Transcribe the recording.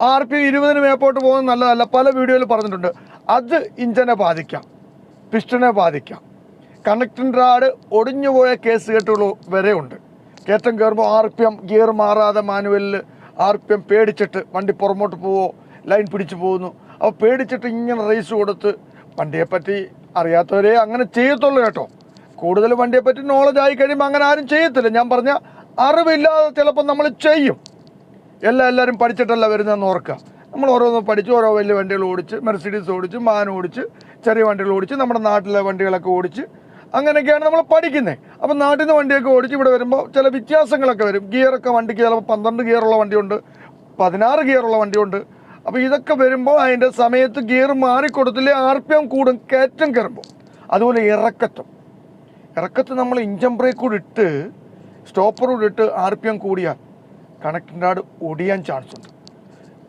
RPM 20 മേപ്പോട്ട് പോകുന്നത് നല്ലതല്ല. പല വീഡിയോയിൽ പറഞ്ഞിട്ടുണ്ട്. അത് ഇഞ്ചിനെ ബാധിക്കാം, പിസ്റ്റനെ ബാധിക്കാം. കണക്റ്റിംഗ് റാഡ് ഒടിഞ്ഞുപോയ കേസ് കേട്ടുകൾ വരെ ഉണ്ട്. കയറ്റം കയറുമ്പോൾ RPM ഗിയർ മാറാതെ മാനുവലിൽ RPM പേടിച്ചിട്ട് വണ്ടി പുറമോട്ട് പോവോ, ലൈൻ പിടിച്ചു പോകുന്നു. അപ്പോൾ പേടിച്ചിട്ട് ഇങ്ങനെ റേസ് കൊടുത്ത്, വണ്ടിയെപ്പറ്റി അറിയാത്തവരെ അങ്ങനെ ചെയ്യത്തുള്ളൂ കേട്ടോ. കൂടുതൽ വണ്ടിയെപ്പറ്റി നോളജ് ആയി കഴിയുമ്പോൾ അങ്ങനെ ആരും ചെയ്യത്തില്ല. ഞാൻ പറഞ്ഞ അറിവില്ലാതെ ചിലപ്പോൾ നമ്മൾ ചെയ്യും. എല്ലാവരും പഠിച്ചിട്ടല്ല വരുന്നതെന്ന് ഓർക്കുക. നമ്മൾ ഓരോന്ന് പഠിച്ച് ഓരോ വലിയ വണ്ടികൾ ഓടിച്ച്, മെർസിഡീസ് ഓടിച്ച്, മാൻ ഓടിച്ച്, ചെറിയ വണ്ടികൾ ഓടിച്ച്, നമ്മുടെ നാട്ടിലെ വണ്ടികളൊക്കെ ഓടിച്ച്, അങ്ങനെയൊക്കെയാണ് നമ്മൾ പഠിക്കുന്നത്. അപ്പം നാട്ടിൽ നിന്ന് വണ്ടിയൊക്കെ ഓടിച്ച് ഇവിടെ വരുമ്പോൾ ചില വ്യത്യാസങ്ങളൊക്കെ വരും. ഗിയറൊക്കെ വണ്ടിക്ക് ചിലപ്പോൾ 12 ഗിയറുള്ള വണ്ടിയുണ്ട്, 16 ഗിയറുള്ള വണ്ടിയുണ്ട്. അപ്പോൾ ഇതൊക്കെ വരുമ്പോൾ അതിൻ്റെ സമയത്ത് ഗിയർ മാറിക്കൊടുത്തില്ലേ RPM കൂടും കയറ്റം കയറുമ്പോൾ. അതുപോലെ ഇറക്കത്ത് നമ്മൾ ഇഞ്ചൻ ബ്രേക്ക് കൂടി ഇട്ട് സ്റ്റോപ്പർ കൂടി ഇട്ട് RPM കൂടിയാൽ കണക്റ്റിംഗ് റാഡ് ഒടിയാൻ ചാൻസ് ഉണ്ട്.